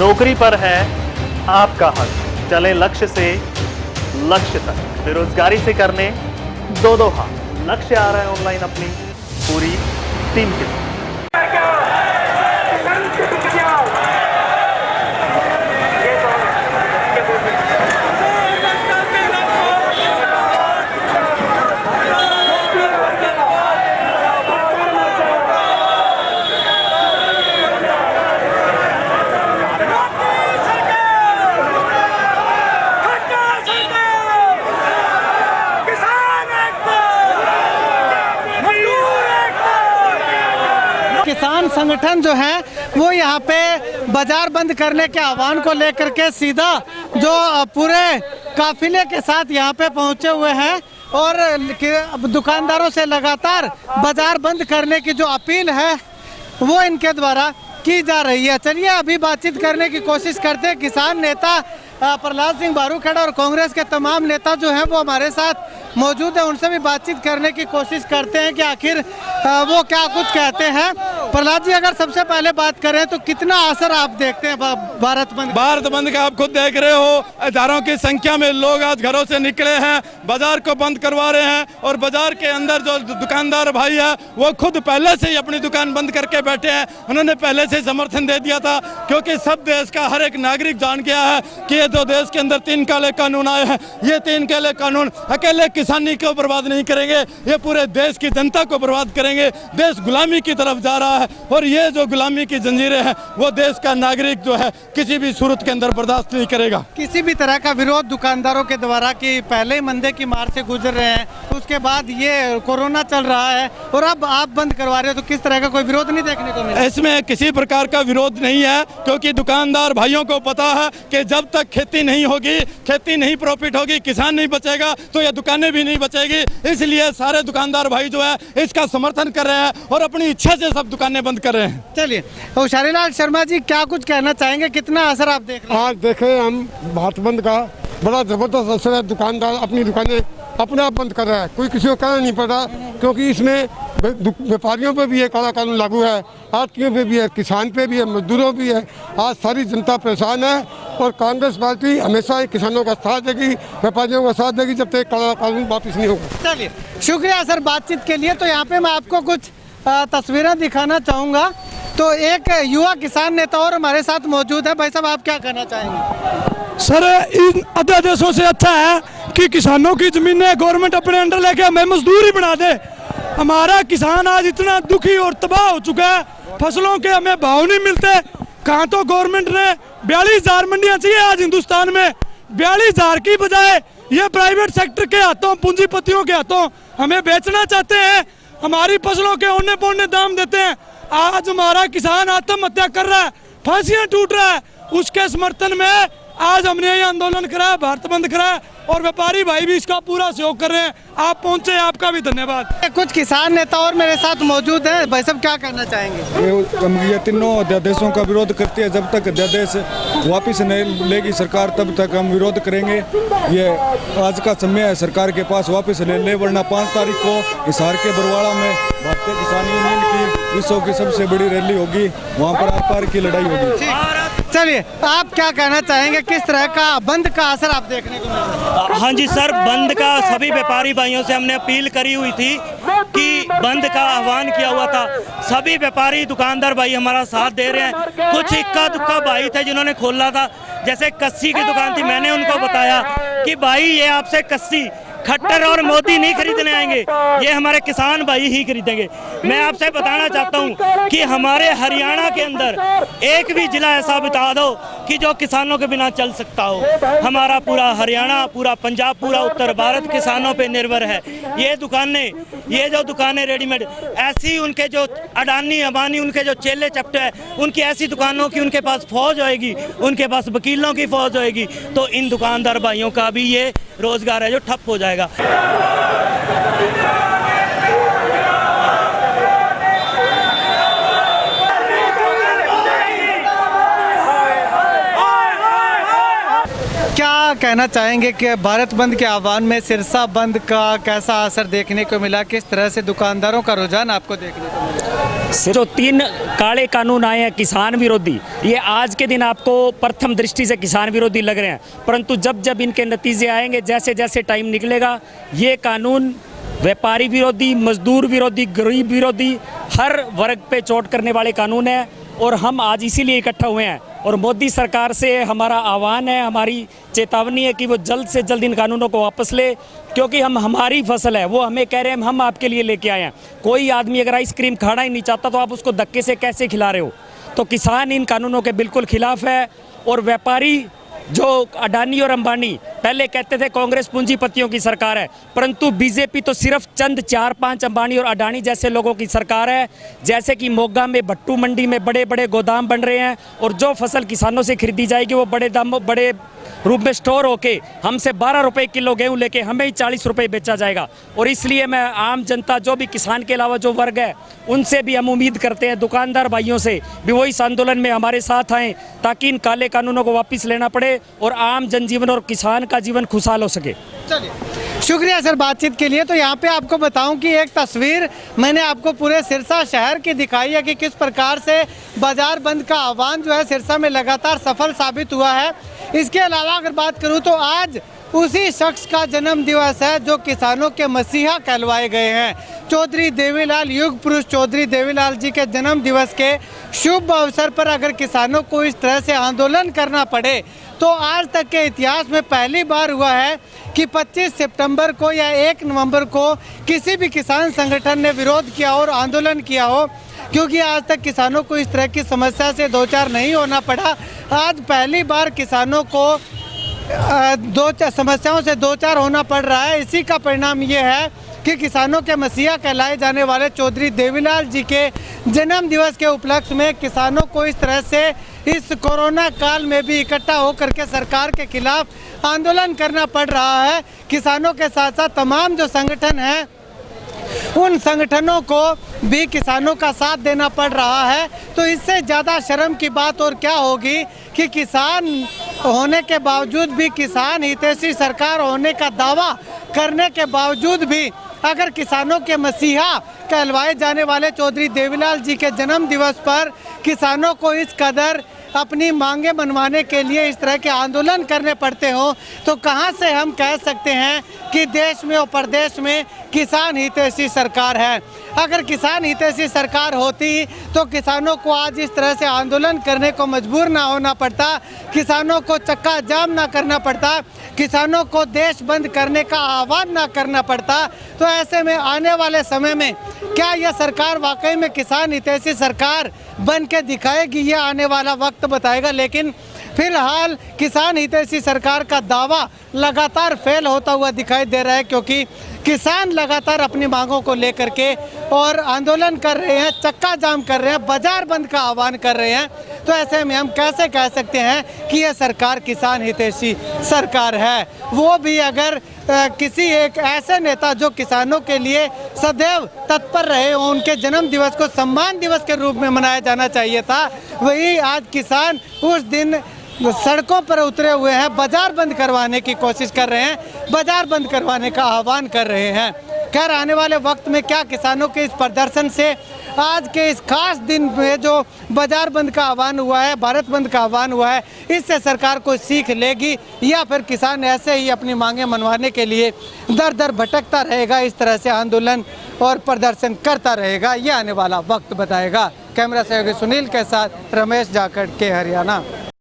नौकरी पर है आपका हक, चले लक्ष्य से लक्ष्य तक, बेरोजगारी से करने दो दो हाथ। लक्ष्य आ रहा है ऑनलाइन अपनी पूरी टीम के साथ। किसान संगठन जो है वो यहाँ पे बाजार बंद करने के आह्वान को लेकर के सीधा जो पूरे काफिले के साथ यहाँ पे पहुँचे हुए हैं और दुकानदारों से लगातार बाजार बंद करने की जो अपील है वो इनके द्वारा की जा रही है। चलिए अभी बातचीत करने की कोशिश करते हैं। किसान नेता प्रहलाद सिंह बारूखेड़ा और कांग्रेस के तमाम नेता जो हैं वो हमारे साथ मौजूद है, उनसे भी बातचीत करने की कोशिश करते हैं कि आखिर वो क्या कुछ कहते हैं। प्रहलाद जी, अगर सबसे पहले बात करें तो कितना असर आप देखते हैं भारत बंद का? आप खुद देख रहे हो, हजारों की संख्या में लोग आज घरों से निकले हैं, बाजार को बंद करवा रहे हैं और बाजार के अंदर जो दुकानदार भाई है वो खुद पहले से ही अपनी दुकान बंद करके बैठे हैं। उन्होंने पहले से समर्थन दे दिया था, क्योंकि सब देश का हर एक नागरिक जान गया है कि ये जो देश के अंदर 3 काले कानून आए हैं, ये 3 काले कानून अकेले किसानी को बर्बाद नहीं करेंगे, ये पूरे देश की जनता को बर्बाद करेंगे। देश गुलामी की तरफ जा रहा है और ये जो गुलामी की जंजीरें हैं वो देश का नागरिक जो है किसी भी सूरत के अंदर बर्दाश्त नहीं करेगा। किसी भी तरह का विरोध दुकानदारों के द्वारा कि पहले ही मंदे की मार से गुजर रहे हैं, उसके बाद ये कोरोना चल रहा है और अब आप बंद करवा रहे हो, तो किस तरह का कोई विरोध नहीं देखने को मिला? इसमें किसी प्रकार का विरोध नहीं है, क्योंकि दुकानदार भाइयों को पता है कि जब तक खेती नहीं होगी, खेती नहीं प्रॉफिट होगी, किसान नहीं बचेगा तो ये दुकानें भी नहीं बचेगी। इसलिए सारे दुकानदार भाई जो है इसका समर्थन कर रहे हैं और अपनी इच्छा से सब दुकानें बंद कर रहे हैं। चलिए, तो शारीलाल शर्मा जी क्या कुछ कहना चाहेंगे, कितना असर आप देख रहे हैं? आज देखें हम भारत बंद का बड़ा जबरदस्त असर है। दुकानदार अपनी दुकानें अपने आप बंद कर रहा है, कोई किसी को कहना नहीं पड़ रहा, क्योंकि इसमें व्यापारियों पे भी ये काला कानून लागू है, आड़तियों पे भी है, किसान पे भी है, मजदूरों भी है। आज सारी जनता परेशान है और कांग्रेस पार्टी हमेशा किसानों का साथ देगी, व्यापारियों का साथ देगी जब तक काला कानून वापस नहीं होगा। चलिए, शुक्रिया सर बातचीत के लिए। तो यहाँ पे मैं आपको कुछ तस्वीरें दिखाना चाहूँगा। तो एक युवा किसान नेता और हमारे साथ मौजूद है। भाई साहब, आप क्या कहना चाहेंगे? सर, इन अध्यादेशों से अच्छा है कि किसानों की जमीनें गवर्नमेंट अपने अंडर लेके हमें मजदूरी बना दे। हमारा किसान आज इतना दुखी और तबाह हो चुका है, फसलों के हमें भाव नहीं मिलते। कहाँ तो गवर्नमेंट ने 42,000 मंडियाँ चाहिए आज हिंदुस्तान में, 42,000 की बजाय ये प्राइवेट सेक्टर के हाथों, पूंजीपतियों के हाथों हमें बेचना चाहते हैं। हमारी फसलों के औने पौने दाम देते हैं। आज हमारा किसान आत्महत्या कर रहा है, फांसियां टूट रहा है, उसके समर्थन में आज हमने ये आंदोलन करा, भारत बंद करा और व्यापारी भाई भी इसका पूरा सहयोग कर रहे हैं। आप पहुंचे, आपका भी धन्यवाद। कुछ किसान नेता और मेरे साथ मौजूद हैं। भाई साहब, क्या कहना चाहेंगे? ये तीनों अध्यादेशों का विरोध करती है। जब तक अध्यादेश वापस नहीं लेगी सरकार तब तक हम विरोध करेंगे। ये आज का समय है सरकार के पास, वापस ले, वरना 5 तारीख को हिसार के बरवाड़ा में भारतीय किसान यूनियन की विश्व की सबसे बड़ी रैली होगी, वहाँ पर आर पार की लड़ाई होगी। चलिए, आप क्या कहना चाहेंगे, किस तरह का बंद का असर आप देखने को मिल रहा है? हाँ जी सर, बंद का सभी व्यापारी भाइयों से हमने अपील करी हुई थी कि बंद का आह्वान किया हुआ था। सभी व्यापारी दुकानदार भाई हमारा साथ दे रहे हैं। कुछ इक्का दुक्का भाई थे जिन्होंने खोला था, जैसे कस्सी की दुकान थी, मैंने उनको बताया कि भाई ये आपसे कस्सी खट्टर और मोदी नहीं खरीदने आएंगे, ये हमारे किसान भाई ही खरीदेंगे। मैं आपसे बताना चाहता हूँ कि हमारे हरियाणा के अंदर एक भी जिला ऐसा बता दो कि जो किसानों के बिना चल सकता हो। हमारा पूरा हरियाणा, पूरा पंजाब, पूरा उत्तर भारत किसानों पे निर्भर है। ये जो दुकानें रेडीमेड, ऐसी उनके जो अडानी अंबानी उनके जो चेले चपटे हैं, उनकी ऐसी दुकानों की उनके पास फौज होएगी, उनके पास वकीलों की फौज होएगी, तो इन दुकानदार भाइयों का भी ये रोजगार है जो ठप हो जाएगा। क्या कहना चाहेंगे कि भारत बंद के आह्वान में सिरसा बंद का कैसा असर देखने को मिला, किस तरह से दुकानदारों का रुझान आपको देखने को मिला? जो 3 काले कानून आए हैं किसान विरोधी, ये आज के दिन आपको प्रथम दृष्टि से किसान विरोधी लग रहे हैं, परंतु जब जब इनके नतीजे आएंगे, जैसे जैसे टाइम निकलेगा, ये कानून व्यापारी विरोधी, मजदूर विरोधी, गरीब विरोधी, हर वर्ग पे चोट करने वाले कानून हैं। और हम आज इसीलिए इकट्ठा हुए हैं और मोदी सरकार से हमारा आह्वान है, हमारी चेतावनी है कि वो जल्द से जल्द इन कानूनों को वापस ले, क्योंकि हमारी फसल है, वो हमें कह रहे हैं हम आपके लिए लेके आए हैं। कोई आदमी अगर आइसक्रीम खाना ही नहीं चाहता तो आप उसको धक्के से कैसे खिला रहे हो? तो किसान इन कानूनों के बिल्कुल खिलाफ है। और व्यापारी जो अडानी और अंबानी पहले कहते थे कांग्रेस पूंजीपतियों की सरकार है, परंतु बीजेपी तो सिर्फ चंद 4-5 अंबानी और अडानी जैसे लोगों की सरकार है। जैसे कि मोगा में भट्टू मंडी में बड़े बड़े गोदाम बन रहे हैं और जो फसल किसानों से खरीदी जाएगी वो बड़े रूप में स्टोर होके हमसे 12 रुपए किलो गेहूं लेके हमें ही 40 रुपए बेचा जाएगा। और इसलिए मैं आम जनता, जो भी किसान के अलावा जो वर्ग है, उनसे भी हम उम्मीद करते हैं, दुकानदार भाइयों से भी वो इस आंदोलन में हमारे साथ आएँ, ताकि इन काले कानूनों को वापस लेना पड़े और आम जनजीवन और किसान का जीवन खुशहाल हो सके। चलिए, शुक्रिया सर बातचीत के लिए। तो यहाँ पे आपको बताऊं कि एक तस्वीर मैंने आपको पूरे सिरसा शहर की दिखाई है कि किस प्रकार से बाजार बंद का आह्वान जो है सिरसा में लगातार सफल साबित हुआ है। इसके अलावा अगर बात करूं तो आज उसी शख्स का जन्म दिवस है जो किसानों के मसीहा कहलवाए गए हैं। चौधरी देवीलाल, युग पुरुष चौधरी देवीलाल जी के जन्म दिवस के शुभ अवसर पर अगर किसानों को इस तरह से आंदोलन करना पड़े तो आज तक के इतिहास में पहली बार हुआ है कि 25 सितंबर को या 1 नवंबर को किसी भी किसान संगठन ने विरोध किया और आंदोलन किया हो, क्योंकि आज तक किसानों को इस तरह की समस्या से दो चार नहीं होना पड़ा। आज पहली बार किसानों को समस्याओं से दो चार होना पड़ रहा है। इसी का परिणाम ये है कि किसानों के मसीहा कहलाए जाने वाले चौधरी देवीलाल जी के जन्म दिवस के उपलक्ष्य में किसानों को इस तरह से इस कोरोना काल में भी इकट्ठा होकर के सरकार के खिलाफ आंदोलन करना पड़ रहा है। किसानों के साथ साथ तमाम जो संगठन हैं उन संगठनों को भी किसानों का साथ देना पड़ रहा है। तो इससे ज़्यादा शर्म की बात और क्या होगी कि किसान होने के बावजूद भी, किसान हितैषी सरकार होने का दावा करने के बावजूद भी अगर किसानों के मसीहा कहलवाए जाने वाले चौधरी देवीलाल जी के जन्म दिवस पर किसानों को इस कदर अपनी मांगे मनवाने के लिए इस तरह के आंदोलन करने पड़ते हो, तो कहां से हम कह सकते हैं कि देश में और प्रदेश में किसान हितैषी सरकार है। अगर किसान हितैषी सरकार होती तो किसानों को आज इस तरह से आंदोलन करने को मजबूर ना होना पड़ता, किसानों को चक्का जाम ना करना पड़ता, किसानों को देश बंद करने का आह्वान ना करना पड़ता। तो ऐसे में आने वाले समय में क्या यह सरकार वाकई में किसान हितैषी सरकार बन के दिखाएगी, यह आने वाला वक्त बताएगा। लेकिन फिलहाल किसान हितैषी सरकार का दावा लगातार फेल होता हुआ दिखाई दे रहा है, क्योंकि किसान लगातार अपनी मांगों को लेकर के और आंदोलन कर रहे हैं, चक्का जाम कर रहे हैं, बाजार बंद का आह्वान कर रहे हैं। तो ऐसे में हम कैसे कह सकते हैं कि यह सरकार किसान हितैषी सरकार है, वो भी अगर किसी एक ऐसे नेता जो किसानों के लिए सदैव तत्पर रहे हो, उनके जन्म दिवस को सम्मान दिवस के रूप में मनाया जाना चाहिए था, वही आज किसान उस दिन सड़कों पर उतरे हुए हैं, बाजार बंद करवाने की कोशिश कर रहे हैं, बाजार बंद करवाने का आह्वान कर रहे हैं। खैर, आने वाले वक्त में क्या किसानों के इस प्रदर्शन से आज के इस खास दिन में जो बाजार बंद का आह्वान हुआ है, भारत बंद का आह्वान हुआ है, इससे सरकार को सीख लेगी या फिर किसान ऐसे ही अपनी मांगे मनवाने के लिए दर दर भटकता रहेगा, इस तरह से आंदोलन और प्रदर्शन करता रहेगा, ये आने वाला वक्त बताएगा। कैमरा सहयोगी सुनील के साथ रमेश जाखड़ के हरियाणा।